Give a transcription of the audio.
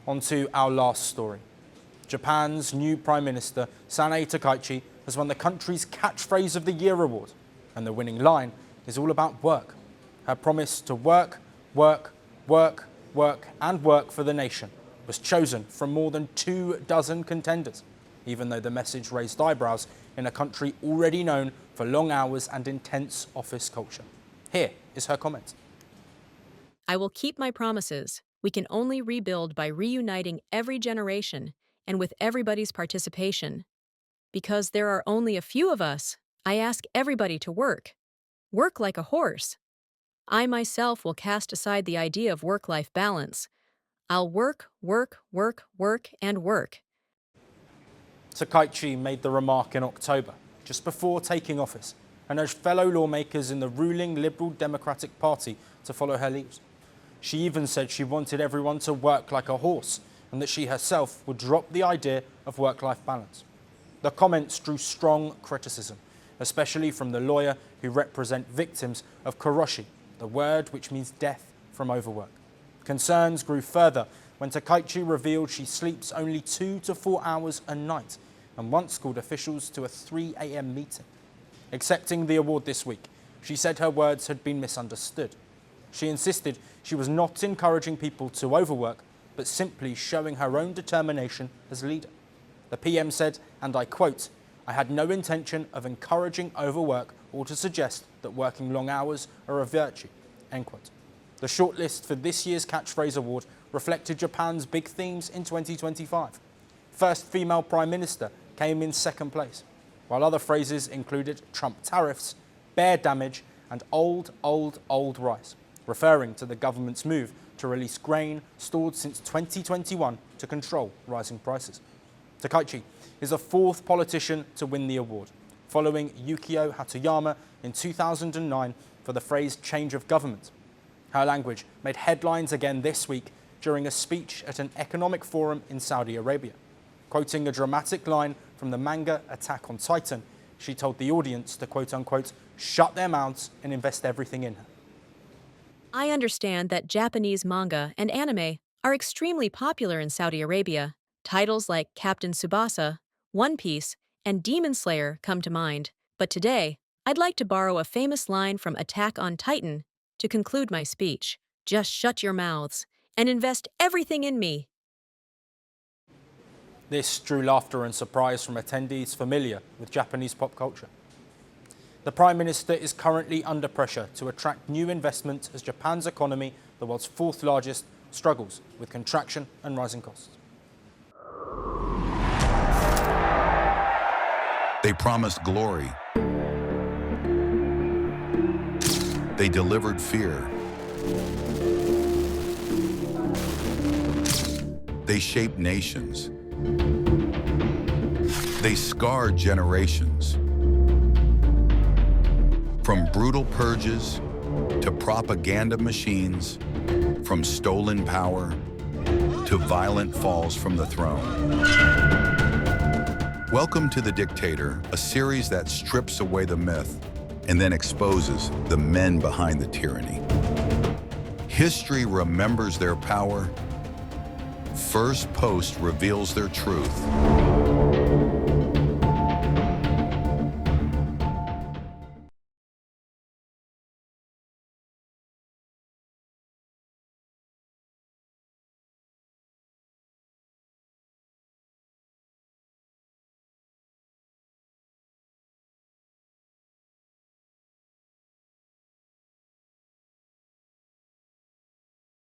On to our last story. Japan's new Prime Minister, Sanae Takaichi, has won the country's Catchphrase of the Year award, and the winning line is all about work. Her promise to work, work, work, work and work for the nation was chosen from more than 24 contenders, even though the message raised eyebrows in a country already known for long hours and intense office culture. Here is her comment. I will keep my promises. We can only rebuild by reuniting every generation and with everybody's participation. Because there are only a few of us, I ask everybody to work. Work like a horse. I myself will cast aside the idea of work-life balance. I'll work, work, work, work, and work. Takaichi made the remark in October, just before taking office, and urged fellow lawmakers in the ruling Liberal Democratic Party to follow her lead. She even said she wanted everyone to work like a horse, and that she herself would drop the idea of work-life balance. The comments drew strong criticism, especially from the lawyer who represents victims of karoshi, the word which means death from overwork. Concerns grew further when Takaichi revealed she sleeps only 2 to 4 hours a night and once called officials to a 3 a.m. meeting. Accepting the award this week, she said her words had been misunderstood. She insisted she was not encouraging people to overwork, but simply showing her own determination as leader. The PM said, and I quote, "I had no intention of encouraging overwork or to suggest that working long hours are a virtue," end quote. The shortlist for this year's Catchphrase Award reflected Japan's big themes in 2025. First female Prime Minister came in second place, while other phrases included Trump tariffs, bear damage, and old rice, referring to the government's move to release grain stored since 2021 to control rising prices. Takaichi is the fourth politician to win the award, following Yukio Hatoyama in 2009 for the phrase change of government. Her language made headlines again this week during a speech at an economic forum in Saudi Arabia. Quoting a dramatic line from the manga Attack on Titan, she told the audience to quote-unquote shut their mouths and invest everything in her. I understand that Japanese manga and anime are extremely popular in Saudi Arabia. Titles like Captain Tsubasa, One Piece, and Demon Slayer come to mind. But today, I'd like to borrow a famous line from Attack on Titan to conclude my speech. Just shut your mouths and invest everything in me. This drew laughter and surprise from attendees familiar with Japanese pop culture. The Prime Minister is currently under pressure to attract new investment as Japan's economy, the world's fourth largest, struggles with contraction and rising costs. They promised glory. They delivered fear. They shaped nations. They scarred generations. From brutal purges to propaganda machines, from stolen power to violent falls from the throne. Welcome to The Dictator, a series that strips away the myth and then exposes the men behind the tyranny. History remembers their power. Firstpost reveals their truth.